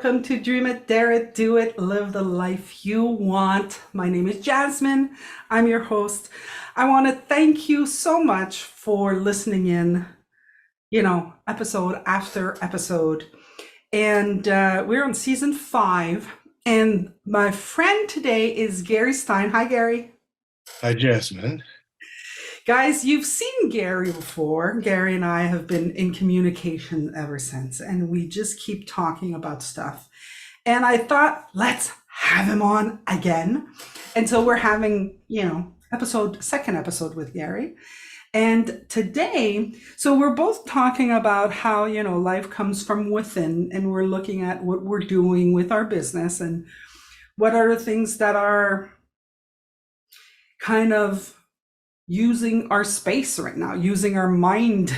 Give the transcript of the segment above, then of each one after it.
welcome to Dream It, Dare It, Do It, Live the Life You Want. My name is Jasmine. I'm your host. I want to thank you so much for listening in, episode after episode. And we're on season 5. And my friend today is Gary Stine. Hi, Gary. Hi, Jasmine. Guys, you've seen Gary before. Gary and I have been in communication ever since, and we just keep talking about stuff. And I thought, let's have him on again. And so we're having, second episode with Gary. And today, so we're both talking about how, life comes from within, and we're looking at what we're doing with our business and what are the things that are kind of using our space right now, using our mind,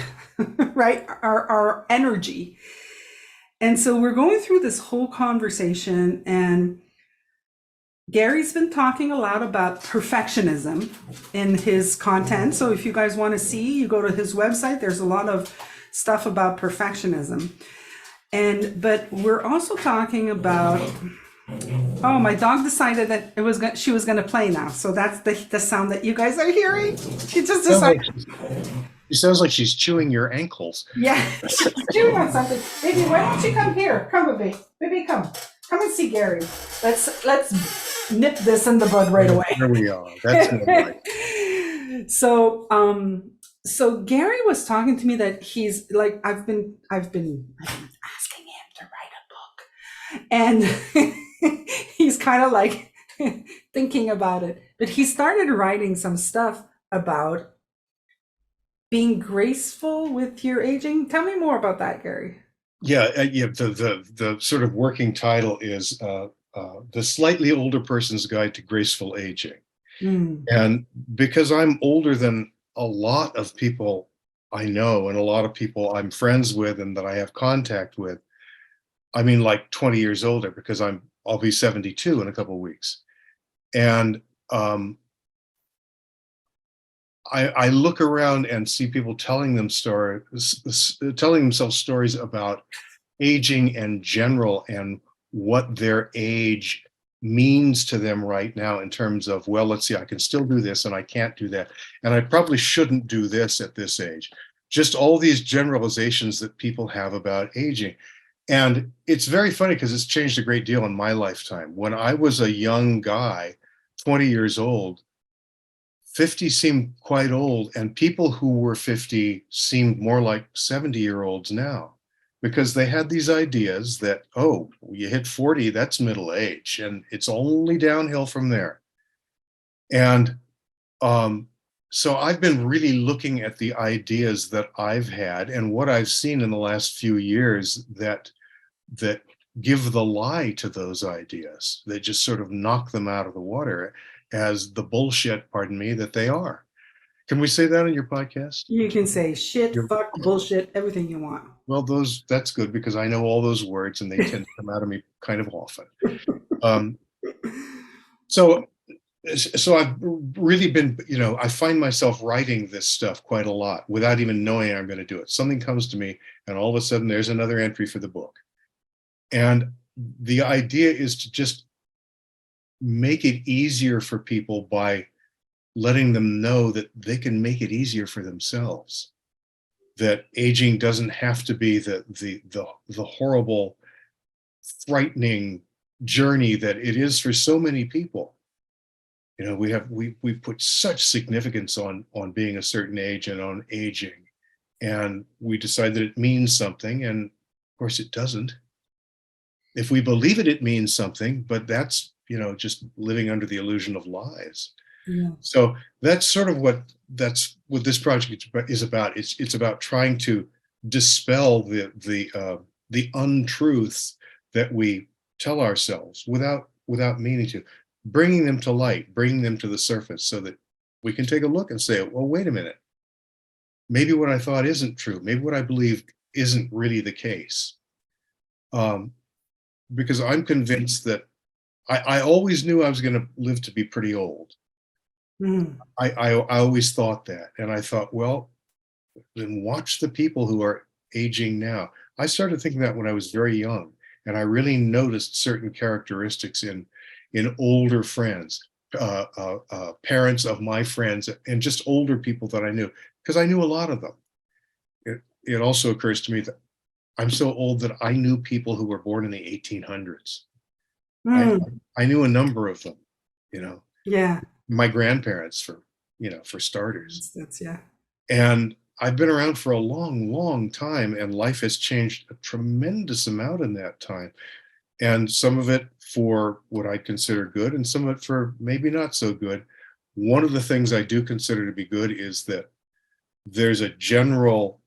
right? Our energy. And so we're going through this whole conversation, and Gary's been talking a lot about perfectionism in his content. So if you guys want to see, you go to his website, there's a lot of stuff about perfectionism. But we're also talking about, oh, my dog decided that she was gonna play now. So that's the sound that you guys are hearing. She just decided. She sounds like she's chewing your ankles. Yeah, she's chewing on something. Baby, why don't you come here? Come, baby. Baby, come and see Gary. Let's nip this in the bud right away. There we are. That's right. So Gary was talking to me that he's like, I've been asking him to write a book, and he's kind of like thinking about it. But he started writing some stuff about being graceful with your aging. Tell me more about that, Gary. Yeah. The sort of working title is The Slightly Older Person's Guide to Graceful Aging. And because I'm older than a lot of people I know and a lot of people I'm friends with and that I have contact with, I mean, like 20 years older, because I'll be 72 in a couple of weeks. And I look around and see people telling themselves stories about aging in general and what their age means to them right now in terms of, well, let's see, I can still do this and I can't do that. And I probably shouldn't do this at this age. Just all these generalizations that people have about aging. And it's very funny because it's changed a great deal in my lifetime. When I was a young guy, 20 years old, 50 seemed quite old, and people who were 50 seemed more like 70-year-olds now, because they had these ideas that, oh, you hit 40, that's middle age, and it's only downhill from there. And so I've been really looking at the ideas that I've had and what I've seen in the last few years that give the lie to those ideas. They just sort of knock them out of the water as the bullshit, pardon me, that they are. Can we say that on your podcast? You can say shit, fuck, bullshit, everything you want. Well, that's good because I know all those words and they tend to come out of me kind of often. So I've really been, I find myself writing this stuff quite a lot without even knowing I'm going to do it. Something comes to me and all of a sudden there's another entry for the book. And the idea is to just make it easier for people by letting them know that they can make it easier for themselves. That aging doesn't have to be the horrible, frightening journey that it is for so many people. We put such significance on being a certain age and on aging, and we decide that it means something, and of course it doesn't. If we believe it, it means something, but that's just living under the illusion of lies. Yeah. So that's sort of what this project is about. It's about trying to dispel the untruths that we tell ourselves without meaning to, bringing them to light, bringing them to the surface so that we can take a look and say, well, wait a minute. Maybe what I thought isn't true. Maybe what I believed isn't really the case. Because I'm convinced that I always knew I was going to live to be pretty old. I always thought that. And I thought, well, then watch the people who are aging now. I started thinking that when I was very young. And I really noticed certain characteristics in older friends, parents of my friends, and just older people that I knew, because I knew a lot of them. It also occurs to me that I'm so old that I knew people who were born in the 1800s. I Mm, I knew a number of them, you know, yeah. my grandparents for starters. Yeah. And I've been around for a long, long time, and life has changed a tremendous amount in that time. And some of it for what I consider good, and some of it for maybe not so good. One of the things I do consider to be good is that there's a general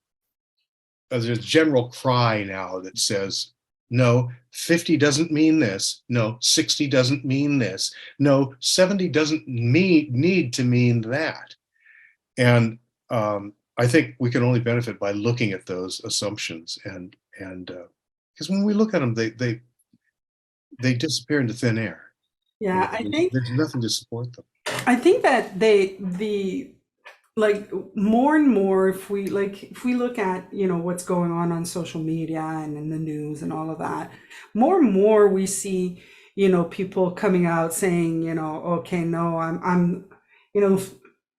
there's a general cry now that says, no, 50 doesn't mean this. No, 60 doesn't mean this. No, 70 doesn't need to mean that. And I think we can only benefit by looking at those assumptions, and because when we look at them, they disappear into thin air. You know, Yeah, there's nothing to support them. I think that the like more and more, if we look at, what's going on social media and in the news and all of that, more and more we see, people coming out saying, okay, no, I'm you know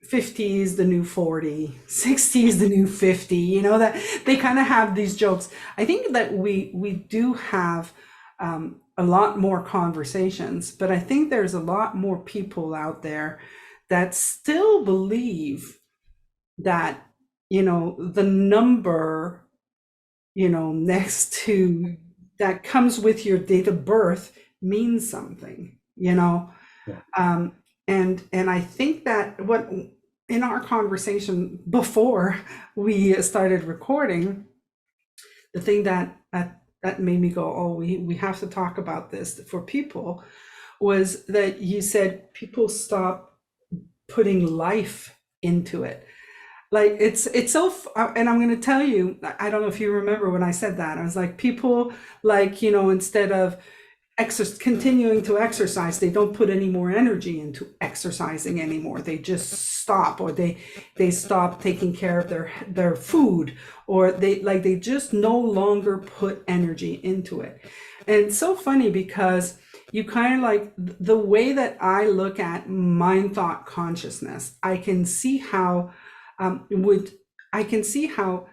50 is the new 40, 60 is the new 50, that they kind of have these jokes. I think that we do have a lot more conversations, but I think there's a lot more people out there that still believe that, the number, next to that comes with your date of birth means something, Yeah. um, and I think that what in our conversation before we started recording, the thing that made me go, oh, we have to talk about this for people, was that you said people stop putting life into it. Like it's so and I'm going to tell you, I don't know if you remember when I said that. I was like, people, like, instead of continuing to exercise, they don't put any more energy into exercising anymore. They just stop, or they stop taking care of their food, or they just no longer put energy into it. And it's so funny because you kind of like the way that I look at mind thought consciousness, I can see how would I can see how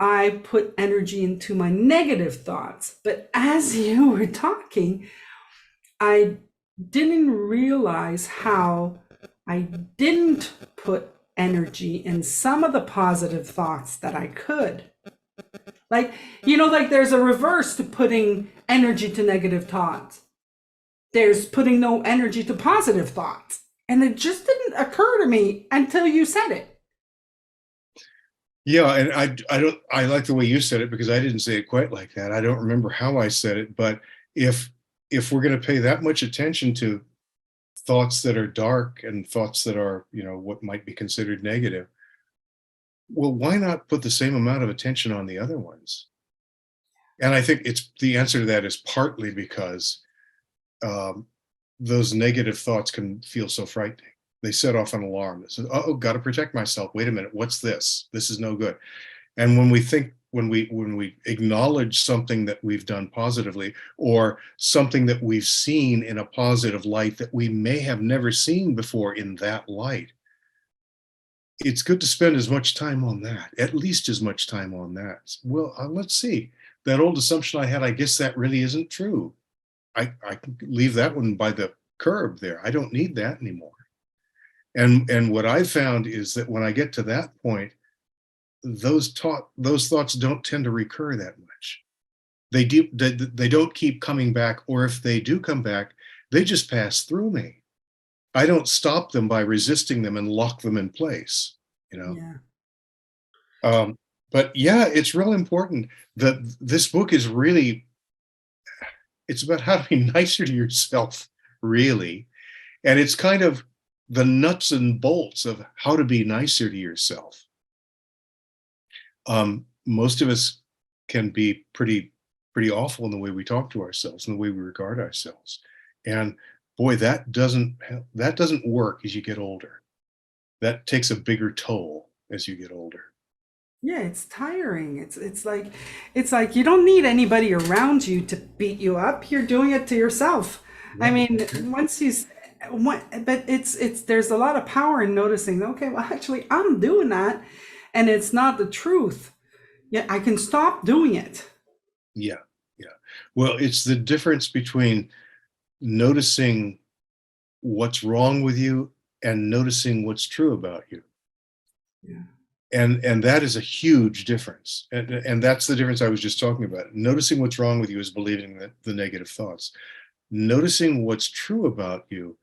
I put energy into my negative thoughts. But as you were talking, I didn't realize how I didn't put energy in some of the positive thoughts that I could. Like, like there's a reverse to putting energy to negative thoughts. There's putting no energy to positive thoughts. And it just didn't occur to me until you said it. Yeah, and I like the way you said it, because I didn't say it quite like that. I don't remember how I said it, but if if we're going to pay that much attention to thoughts that are dark and thoughts that are, what might be considered negative, well, why not put the same amount of attention on the other ones? And I think it's the answer to that is partly because um, those negative thoughts can feel so frightening. They set off an alarm that says, "Oh, got to protect myself. Wait a minute, what's this? This is no good." And when we acknowledge something that we've done positively, or something that we've seen in a positive light that we may have never seen before in that light, it's good to spend as much time on that, at least as much time on that. Well, let's see. That old assumption I had, I guess that really isn't true. I can leave that one by the curb there. I don't need that anymore. And what I found is that when I get to that point, those thoughts don't tend to recur that much. They don't keep coming back, or if they do come back, they just pass through me. I don't stop them by resisting them and lock them in place, you know. Yeah. Um, but yeah, it's real important that this book is really, it's about how to be nicer to yourself, really. And it's kind of the nuts and bolts of how to be nicer to yourself. Most of us can be pretty awful in the way we talk to ourselves and the way we regard ourselves. And boy, that doesn't work as you get older. That takes a bigger toll as you get older. Yeah, it's tiring. It's like you don't need anybody around you to beat you up. You're doing it to yourself. I Yeah. mean, once you, but it's there's a lot of power in noticing. Okay, well, actually, I'm doing that, and it's not the truth. Yeah, I can stop doing it. Yeah. Yeah. Well, it's the difference between noticing what's wrong with you and noticing what's true about you. Yeah. And that is a huge difference. And that's the difference I was just talking about. Noticing what's wrong with you is believing that the negative thoughts. Noticing what's true about you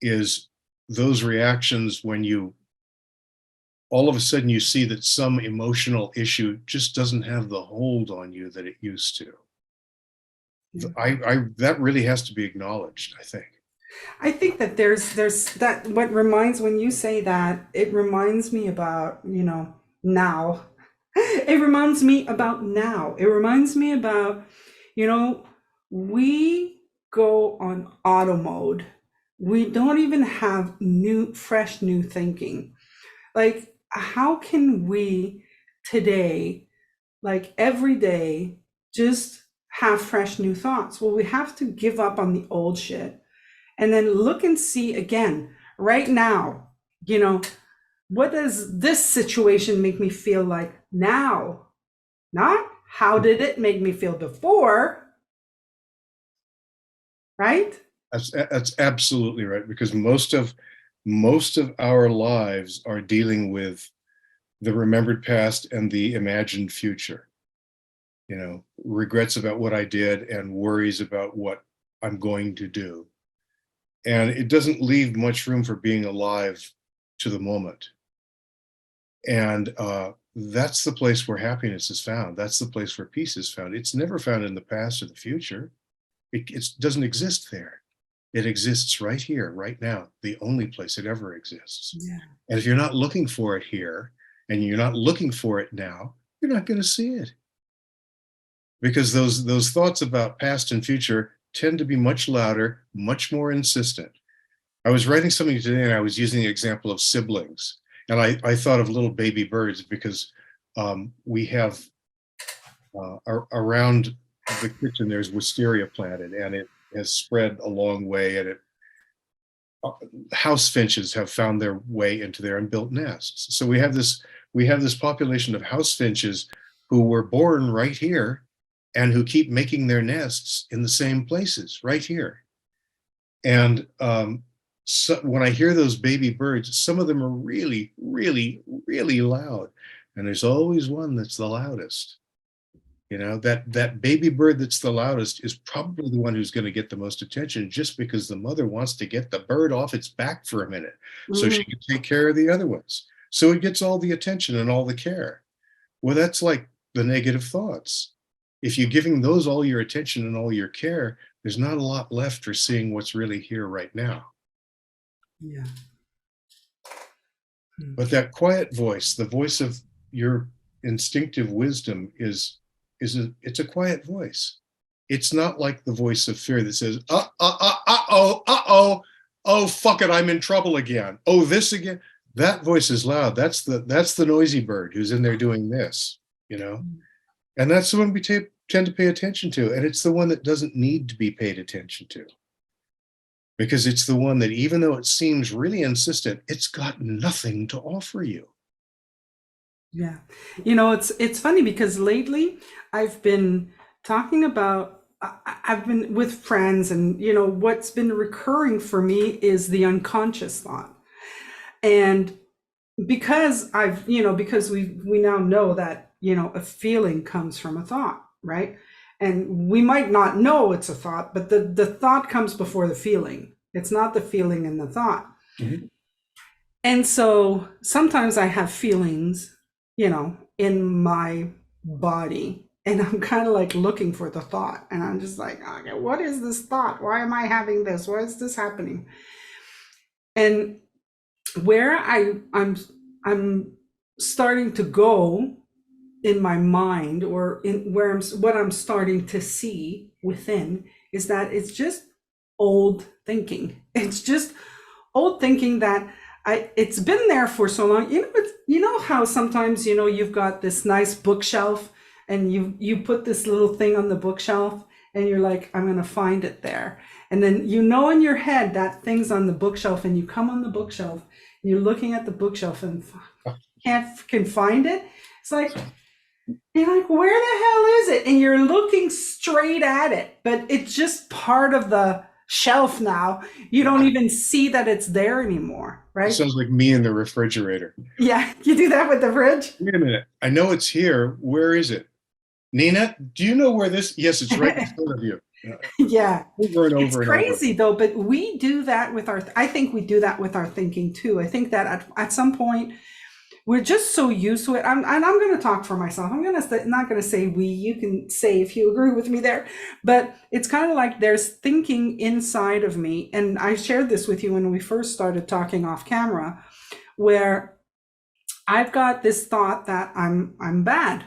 is those reactions when you all of a sudden you see that some emotional issue just doesn't have the hold on you that it used to. Yeah. I that really has to be acknowledged, I think. I think that there's that what reminds when you say that, it reminds me about, now. It reminds me about now. It reminds me about, you know, we go on auto mode. We don't even have fresh new thinking. Like, how can we today, like every day, just have fresh new thoughts? Well, we have to give up on the old shit and then look and see again, right now, you know, what does this situation make me feel like now? Not how did it make me feel before, right? That's absolutely right, because most of our lives are dealing with the remembered past and the imagined future. Regrets about what I did and worries about what I'm going to do. And it doesn't leave much room for being alive to the moment. And that's the place where happiness is found. That's the place where peace is found. It's never found in the past or the future. It doesn't exist there. It exists right here, right now, the only place it ever exists. Yeah. And if you're not looking for it here and you're not looking for it now, you're not going to see it, because those thoughts about past and future tend to be much louder, much more insistent. I was writing something today and I was using the example of siblings. And I thought of little baby birds because we have around the kitchen, there's wisteria planted and it has spread a long way. And uh, house finches have found their way into there and built nests. So we have this population of house finches who were born right here and who keep making their nests in the same places right here. And so when I hear those baby birds, some of them are really, really, really loud. And there's always one that's the loudest. That baby bird that's the loudest is probably the one who's going to get the most attention, just because the mother wants to get the bird off its back for a minute so she Mhm. can take care of the other ones. So it gets all the attention and all the care. Well, that's like the negative thoughts. If you're giving those all your attention and all your care, there's not a lot left for seeing what's really here right now. Yeah. Mm. But that quiet voice, the voice of your instinctive wisdom, it's a quiet voice. It's not like the voice of fear that says, oh, fuck it, I'm in trouble again. Oh, this again. That voice is loud. That's the noisy bird who's in there doing this, you know? And that's the one we tend to pay attention to. And it's the one that doesn't need to be paid attention to, because it's the one that, even though it seems really insistent, it's got nothing to offer you. Yeah. It's funny because lately I've been talking about I've been with friends, and what's been recurring for me is the unconscious thought. And because we now know that, a feeling comes from a thought, right? And we might not know it's a thought, but the thought comes before the feeling. It's not the feeling and the thought. Mhm. And so sometimes I have feelings, in my body, and I'm kind of like looking for the thought. And I'm just like, okay, what is this thought? Why am I having this? Why is this happening? And where I'm starting to go in my mind, or in what I'm starting to see within, is that it's just old thinking. It's just old thinking that it's been there for so long. You know how sometimes, you've got this nice bookshelf and you put this little thing on the bookshelf and you're like, I'm going to find it there. And then in your head that thing's on the bookshelf and you come on the bookshelf and you're looking at the bookshelf and can find it. It's like, you're like, where the hell is it? And you're looking straight at it, but it's just part of the shelf now. You don't even see that it's there anymore, It right? sounds like me in the refrigerator. Yeah, you do that with the fridge. Wait a minute. I know it's here. Where is it? Nina, do you know where this? Yes, it's right in front of you. Yeah. Over and It's over and over. crazy though, but we do that with I think we do that with our thinking too. I think that at some point we're just so used to it. And I'm going to talk for myself. I'm not going to say we. You can say if you agree with me there. But it's kind of like there's thinking inside of me, and I shared this with you when we first started talking off camera, where I've got this thought that I'm bad.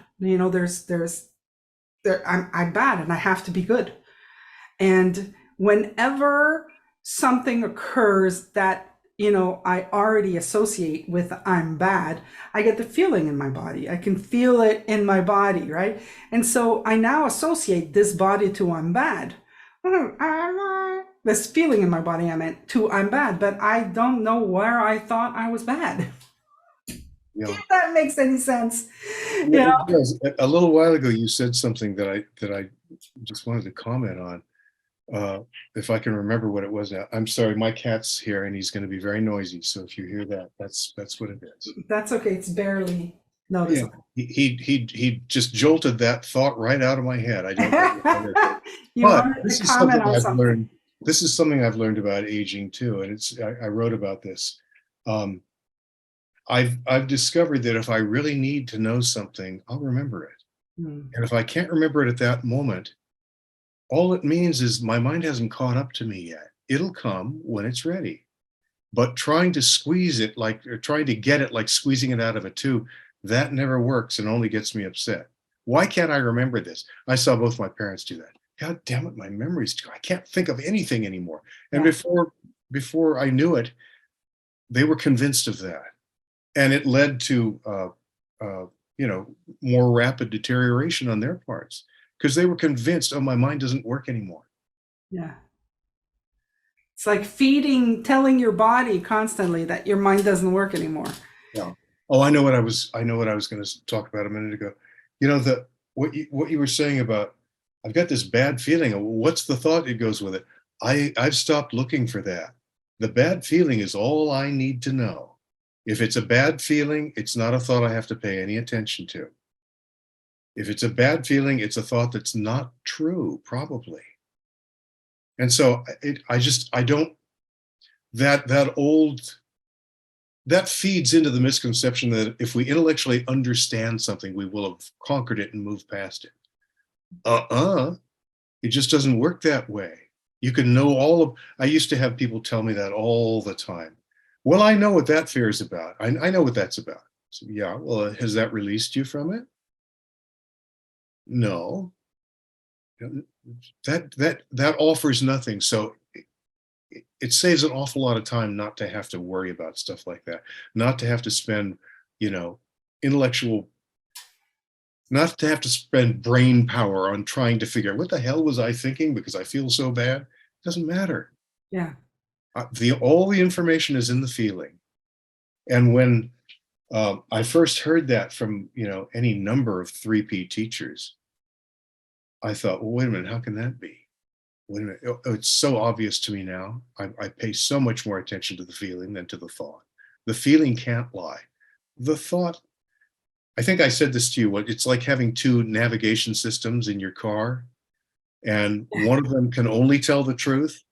I'm bad and I have to be good. And whenever something occurs that, I already associate with I'm bad, I get the feeling in my body. I can feel it in my body, right? And so I now associate this body to I'm bad. This feeling in my body, I meant, to I'm bad, but I don't know where I thought I was bad. Yeah. If that makes any sense. It does. A little while ago, you said something that I just wanted to comment on. If I can remember what it was now. I'm sorry, my cat's here and he's going to be very noisy. So if you hear that, that's what it is. That's okay. It's barely noticeable. Yeah, he just jolted that thought right out of my head. I don't know. You But wanted this to is something comment on I've something. learned. This is something I've learned about aging too, and I wrote about this. Um, I've discovered that if I really need to know something, I'll remember it. Hmm. And if I can't remember it at that moment, all it means is my mind hasn't caught up to me yet. It'll come when it's ready. But trying to squeeze it or trying to get it like squeezing it out of a tube, that never works and only gets me upset. Why can't I remember this? I saw both my parents do that. God damn it, my memories, I can't think of anything anymore. And Yeah. before I knew it, they were convinced of that. And it led to uh, more rapid deterioration on their parts because they were convinced, oh, my mind doesn't work anymore. Yeah. It's like telling your body constantly that your mind doesn't work anymore. Yeah. Oh, I know what I was going to talk about a minute ago. What you were saying about I've got this bad feeling. What's the thought that goes with it? I've stopped looking for that. The bad feeling is all I need to know. If it's a bad feeling, it's not a thought I have to pay any attention to. If it's a bad feeling, it's a thought that's not true, probably. And so I don't, that feeds into the misconception that if we intellectually understand something, we will have conquered it and moved past it. It just doesn't work that way. You can know I used to have people tell me that all the time. Well, I know what that fear is about. I know what that's about. So, yeah, well, has that released you from it? No. That offers nothing. So it saves an awful lot of time not to have to worry about stuff like that, not to have to spend, intellectual, not to have to spend brain power on trying to figure out what the hell was I thinking because I feel so bad. It doesn't matter. Yeah. All the information is in the feeling. And when I first heard that from, any number of 3P teachers, I thought, well, wait a minute, how can that be? Wait a minute. It's so obvious to me now. I pay so much more attention to the feeling than to the thought. The feeling can't lie. The thought, I think I said this to you, it's like having two navigation systems in your car, and one of them can only tell the truth,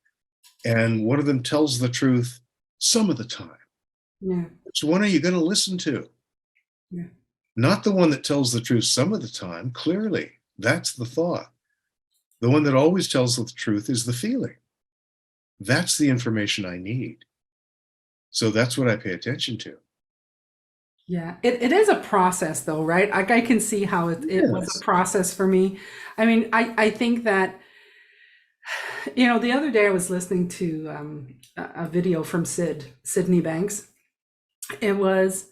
and one of them tells the truth some of the time. Yeah. Which one are you going to listen to? Yeah. Not the one that tells the truth some of the time, clearly. That's the thought. The one that always tells the truth is the feeling. That's the information I need. So that's what I pay attention to. Yeah. It is a process though, right? I can see how it was a Yes. process for me. I mean, I think that, the other day I was listening to a video from Sydney Banks, It was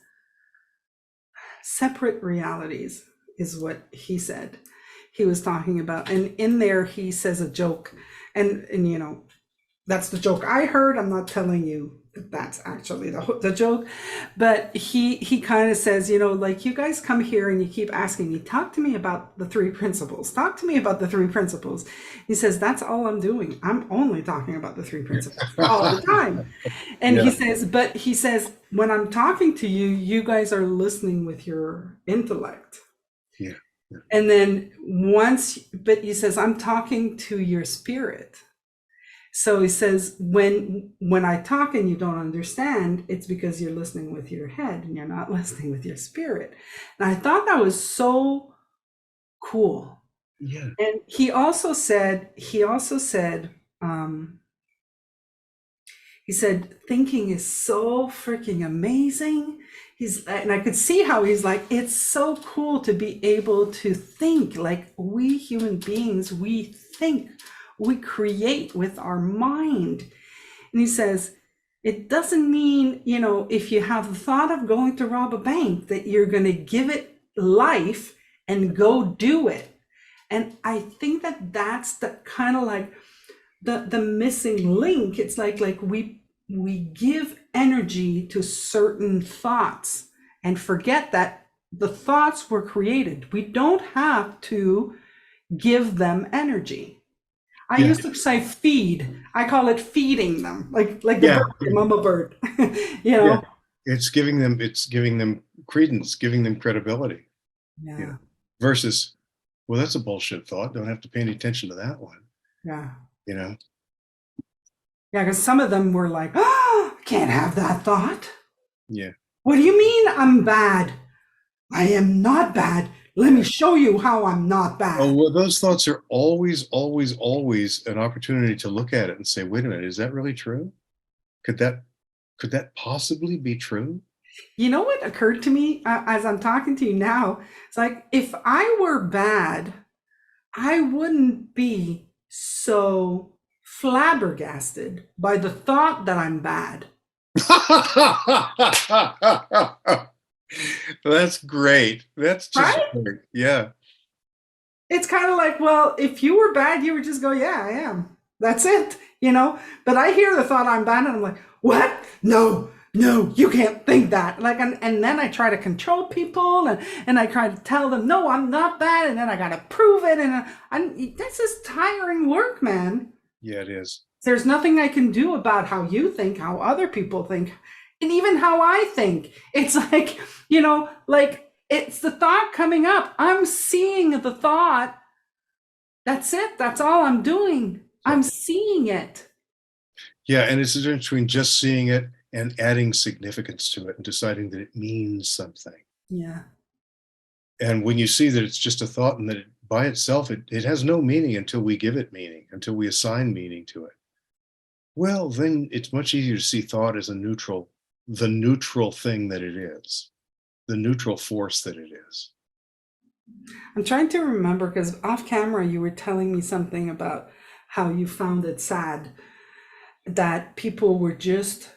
separate realities, is what he said. He was talking about, and in there he says a joke, and you know, that's the joke I heard. I'm not telling you that that's actually the joke, but he kind of says, you know, like, you guys come here and you keep asking me, talk to me about the three principles. Talk to me about the three principles. He says, that's all I'm doing. I'm only talking about the three principles all the time. And he Yeah. says, but he says, when I'm talking to you, you guys are listening with your intellect. Yeah. Yeah. And then but he says, I'm talking to your spirit. So he says, when I talk and you don't understand, it's because you're listening with your head and you're not listening with your spirit. And I thought that was so cool. Yeah. And um, he said, thinking is so freaking amazing. And I could see how he's like, it's so cool to be able to think. Like, we human beings, we think, we create with our mind. And he says, it doesn't mean, you know, if you have the thought of going to rob a bank, that you're going to give it life and go do it. And I think that that's the kind of like the missing link. It's like we give energy to certain thoughts and forget that the thoughts were created. We don't have to give them energy. I Yeah. used to say feed. I call it feeding them, like the Yeah. bird, the mama bird. You Yeah. know? It's giving them credence, giving them credibility. You know, Yeah, versus, well, that's a bullshit thought. Don't have to pay any attention to that one. yeah, You know? yeah. Because some of them were like, "Oh, can't have that thought. Yeah. What do you mean I'm bad? I am not bad. Let me Yeah. show you how I'm not Oh, bad." well, those thoughts are always, always, always an opportunity to look at it and say, wait a minute, is that really true? Could that possibly be true? You know what occurred to me as I'm talking to you now? It's like, if I were bad, I wouldn't be so flabbergasted by the thought that I'm bad. That's great. That's just Right? great. Yeah. It's kind of like, well, if you were bad, you would just go, yeah, I am. That's it, you know? But I hear the thought I'm bad and I'm like, what? No, no, you can't think that. Like, and then I try to control people and I try to tell them, no, I'm not bad. And then I got to prove it. And this is tiring work, man. Yeah, it is. There's nothing I can do about how you think, how other people think, and even how I think. It's like, you know, like, it's the thought coming up. I'm seeing the thought. That's it. That's all I'm doing. I'm seeing it. Yeah, and it's the difference between just seeing it and adding significance to it and deciding that it means something. Yeah. And when you see that it's just a thought and that by itself, it has no meaning until we give it meaning, until we assign meaning to it. Well, then it's much easier to see thought as the neutral thing that it is, the neutral force that it is. I'm trying to remember because off camera you were telling me something about how you found it sad that people were just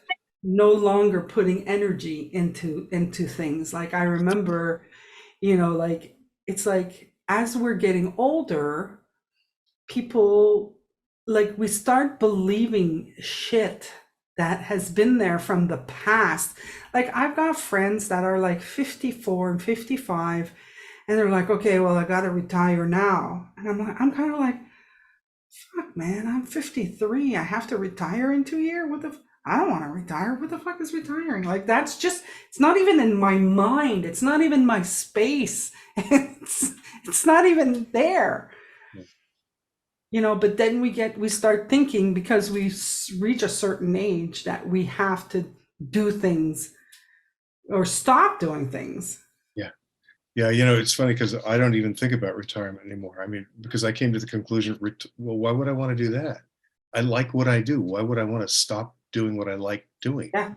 no longer putting energy into things. Like, I remember, you know, like, it's like, as we're getting older, people, like, we start believing shit that has been there from the past. Like, I've got friends that are like 54 and 55 and they're like, okay, well, I got to retire now. And I'm kind of like, fuck, man, I'm 53. I have to retire in 2 years. I don't want to retire. What the fuck is retiring? Like, that's just, it's not even in my mind. It's not even my space. It's not even there. You know, but then we start thinking, because we reach a certain age, that we have to do things or stop doing things. Yeah. Yeah. It's funny because I don't even think about retirement anymore. I mean, because I came to the conclusion, well, why would I want to do that? I like what I do. Why would I want to stop doing what I like doing, Yeah.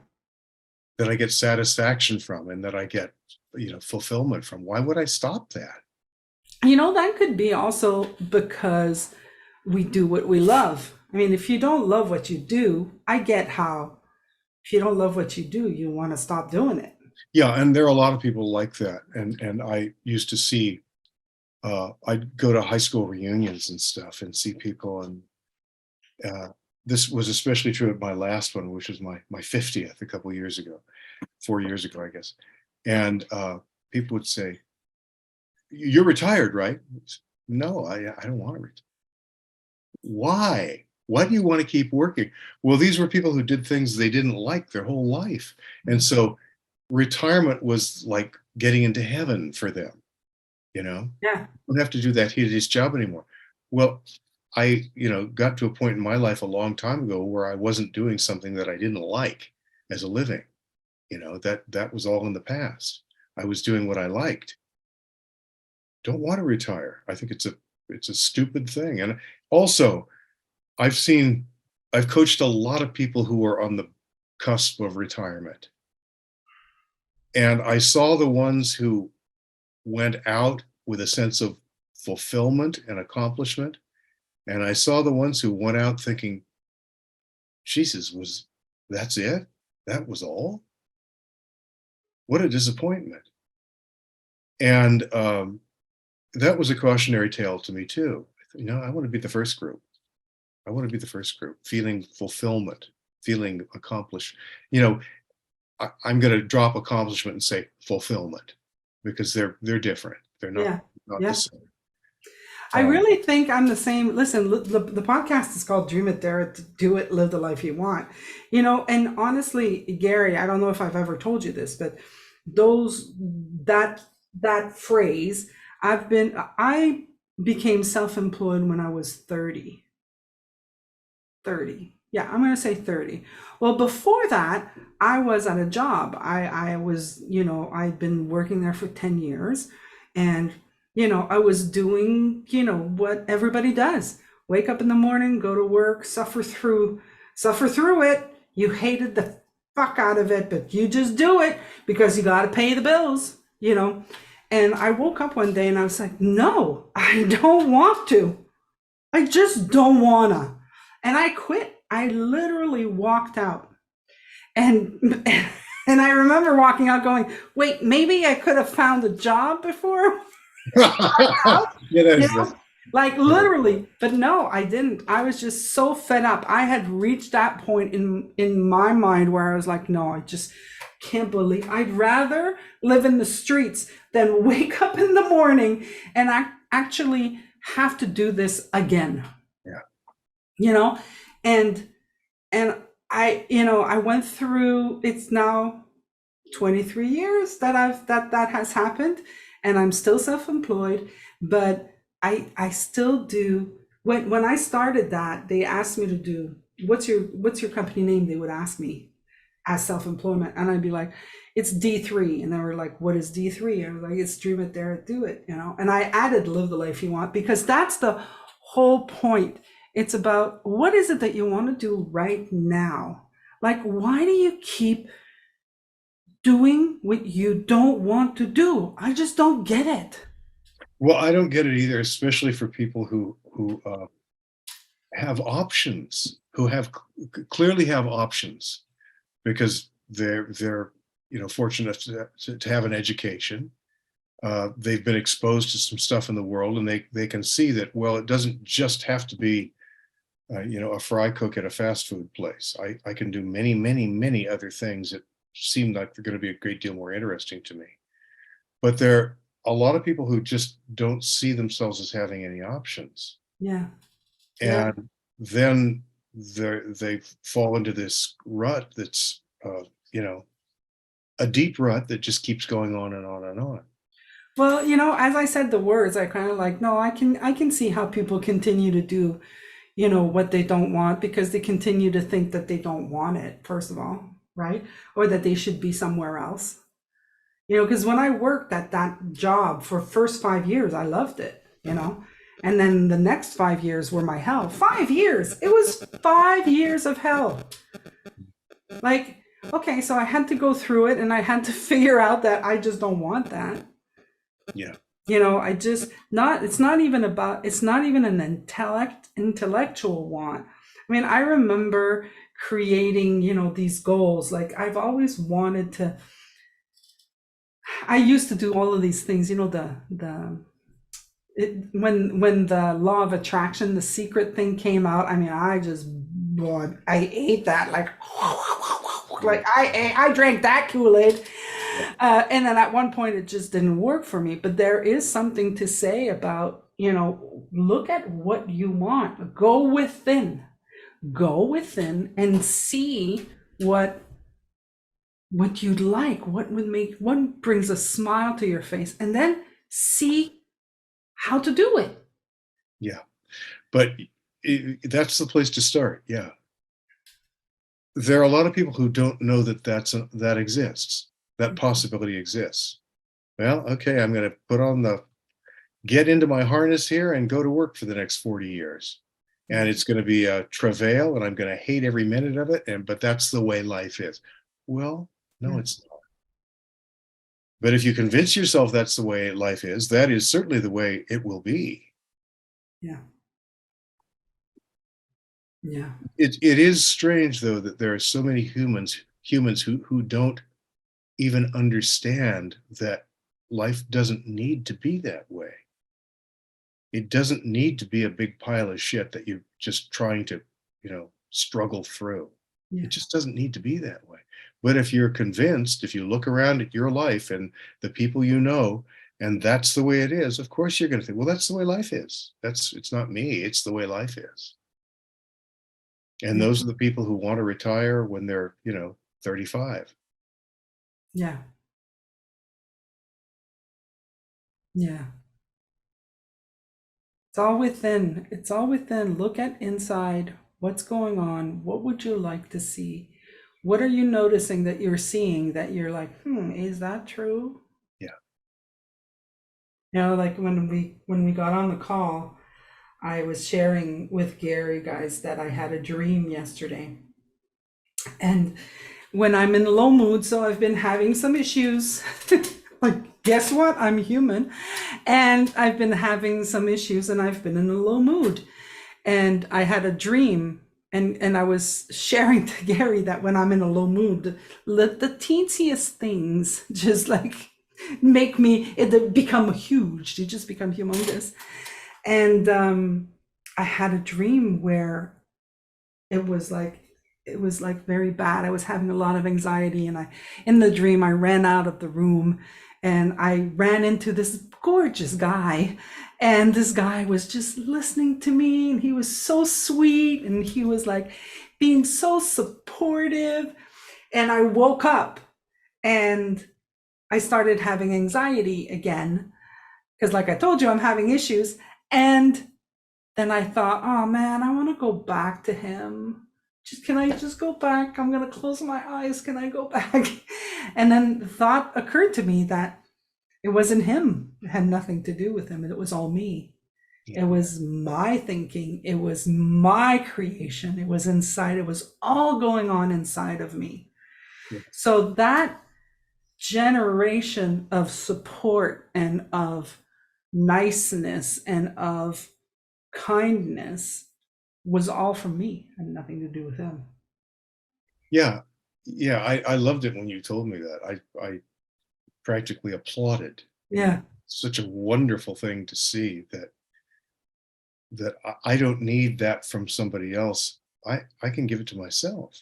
that I get satisfaction from and that I get, fulfillment from? Why would I stop that? You know, that could be also because we do what we love. I mean, if you don't love what you do, I get how If you don't love what you do, you want to stop doing it. Yeah, and there are a lot of people like that. And I used to see, I'd go to high school reunions and stuff and see people, and uh, this was especially true at my last one, which was my 50th a couple of years ago, 4 years ago, I guess. And people would say, "You're retired, right?" No, I don't want to retire. Why? Why do you want to keep working? Well, these were people who did things they didn't like their whole life. And so retirement was like getting into heaven for them, you know? Yeah. Don't have to do that hideous job anymore. Well, I, got to a point in my life a long time ago where I wasn't doing something that I didn't like as a living. That was all in the past. I was doing what I liked. Don't want to retire. I think it's a stupid thing. And also, I've seen I've coached a lot of people who are on the cusp of retirement. And I saw the ones who went out with a sense of fulfillment and accomplishment. And I saw the ones who went out thinking, Jesus, that's it? That was all? What a disappointment. And that was a cautionary tale to me too. I want to be the first group. I want to be the first group, feeling fulfillment, feeling accomplished. I'm going to drop accomplishment and say fulfillment, because they're different. They're Yeah. not the Yeah. same. I really think I'm the same. Listen, the podcast is called Dream It, Dare It, Do It, Live the Life You Want. And honestly, Gary, I don't know if I've ever told you this, but those that that phrase, I became self-employed when I was 30. 30. Yeah, I'm going to say 30. Well, before that, I was at a job. I was, I'd been working there for 10 years, and, I was doing, what everybody does. Wake up in the morning, go to work, suffer through it. You hated the fuck out of it, but you just do it because you got to pay the bills. And I woke up one day and I was like, no, I don't want to. I just don't wanna. And I quit. I literally walked out. And and I remember walking out going, wait, maybe I could have found a job before. you know, like literally. But no, I didn't. I was just so fed up. I had reached that point in my mind where I was like, no, I just can't believe I'd rather live in the streets than wake up in the morning and actually have to do this again. Yeah. And I went through, it's now 23 years that has happened, and I'm still self-employed, but I still do. When I started that, they asked me to do, what's your company name? They would ask me as self-employment, and I'd be like, it's D3. And they were like, what is D3? I was like, it's Dream It, Dare It, Do It. And I added Live the Life You Want, because that's the whole point. It's about, what is it that you want to do right now? Like, why do you keep doing what you don't want to do? I just don't get it. Well, I don't get it either, especially for people who have options, who clearly have options, because they're fortunate to have an education. They've been exposed to some stuff in the world, and they can see that, well, it doesn't just have to be a fry cook at a fast food place. I can do many, many, many other things that seem like they're going to be a great deal more interesting to me. But there are a lot of people who just don't see themselves as having any options. Yeah. Yeah. And then they fall into this rut that's, a deep rut that just keeps going on and on and on. Well, as I said the words, I kind of like, no, I can see how people continue to do, what they don't want, because they continue to think that they don't want it, first of all, right? Or that they should be somewhere else. Because when I worked at that job for first 5 years, I loved it. And then the next 5 years were my hell. 5 years. It was 5 years of hell. Like, okay, so I had to go through it, and I had to figure out that I just don't want that. Yeah. It's not even an intellectual want. I mean, I remember creating, these goals. Like I've always wanted to, I used to do all of these things, when the law of attraction, the secret thing came out. I mean, I ate that like I drank that Kool-Aid. Yeah. And then at one point it just didn't work for me. But there is something to say about, look at what you want. Go within and see what you'd like, what brings a smile to your face, and then see how to do it. Yeah. But that's the place to start. Yeah. There are a lot of people who don't know that that exists, that possibility exists. Well, okay, I'm going to get into my harness here and go to work for the next 40 years. And it's going to be a travail and I'm going to hate every minute of it. But that's the way life is. Well, no, Yeah. it's not. But if you convince yourself that's the way life is, that is certainly the way it will be. Yeah. Yeah. It is strange though that there are so many humans who don't even understand that life doesn't need to be that way. It doesn't need to be a big pile of shit that you're just trying to, struggle through. Yeah. It just doesn't need to be that way. But if you're convinced, if you look around at your life and the people you know, and that's the way it is, of course you're going to think, well, that's the way life is. It's not me, it's the way life is. And Yeah. those are the people who want to retire when they're, 35. Yeah. Yeah. It's all within. It's all within. Look at inside. What's going on? What would you like to see? What are you noticing that you're seeing that you're like, is that true? Yeah. Like when we got on the call, I was sharing with Gary, guys, that I had a dream yesterday. And when I'm in a low mood, so I've been having some issues. Like, guess what? I'm human. And I've been having some issues and I've been in a low mood. And I had a dream. And I was sharing to Gary that when I'm in a low mood, let the teensiest things just like make it become huge. They just become humongous. And I had a dream where it was like very bad. I was having a lot of anxiety, and in the dream I ran out of the room and I ran into this gorgeous guy, and this guy was just listening to me, and he was so sweet, and he was like being so supportive. And I woke up and I started having anxiety again because, like I told you, I'm having issues. And then I thought, oh man, I want to go back to him. Can I just go back? I'm going to close my eyes. Can I go back? And then the thought occurred to me that it wasn't him. It had nothing to do with him. It was all me. Yeah. It was my thinking. It was my creation. It was inside. It was all going on inside of me. Yeah. So that generation of support and of niceness and of kindness was all from me and nothing to do with him. Yeah. Yeah. I loved it when you told me that. I practically applauded. Yeah. Such a wonderful thing to see that I don't need that from somebody else. I can give it to myself.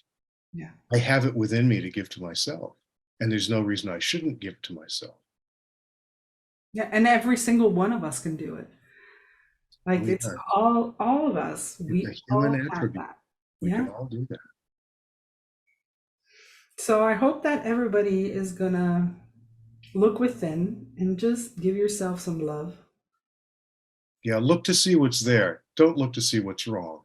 Yeah. I have it within me to give to myself. And there's no reason I shouldn't give to myself. Yeah. And every single one of us can do it. Like it's all of us. We It's a human all have attribute. that. We Yeah. can all do that. So I hope that everybody is gonna look within and just give yourself some love. Yeah, look to see what's there. Don't look to see what's wrong.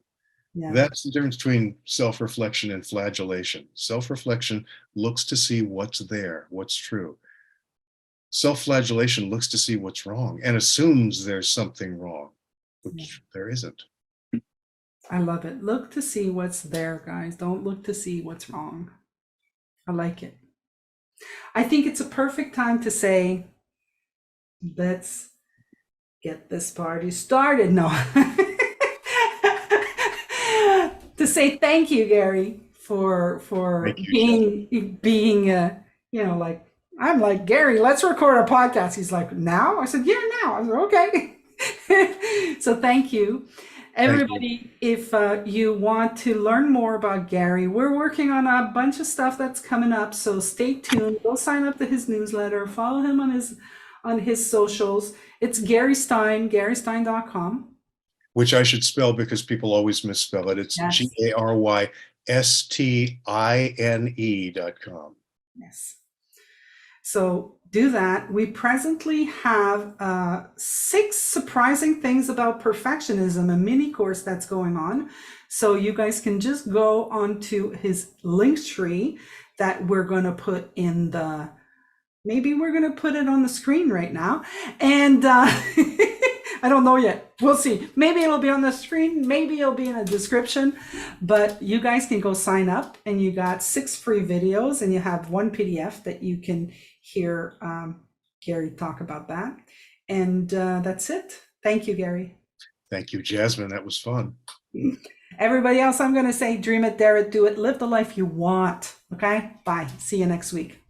Yeah. That's the difference between self-reflection and flagellation. Self-reflection looks to see what's there, what's true. Self-flagellation looks to see what's wrong and assumes there's something wrong, which there isn't. I love it. Look to see what's there, guys. Don't look to see what's wrong. I like it. I think it's a perfect time to say, let's get this party started. No. To to say thank you, Gary, for Thank you, Jess. being like I'm like Gary. Let's record a podcast. He's like, now? I said, yeah, now. I said, okay. So thank you. Thank you. Everybody, if you want to learn more about Gary, we're working on a bunch of stuff that's coming up. So stay tuned. Go sign up to his newsletter. Follow him on his socials. It's Gary Stine, GaryStine.com. Which I should spell because people always misspell it. It's Yes. GaryStine.com. Yes. So do that. We presently have 6 surprising things about perfectionism, a mini course that's going on. So you guys can just go onto his link tree that we're going to put in the, maybe we're going to put it on the screen right now. And I don't know yet. We'll see. Maybe it'll be on the screen. Maybe it'll be in a description. But you guys can go sign up, and you got 6 free videos, and you have 1 PDF that you can hear Gary talk about that. And that's it. Thank you, Gary. Thank you, Jasmine. That was fun. Everybody else, I'm going to say dream it, dare it, do it, live the life you want. Okay? Bye. See you next week.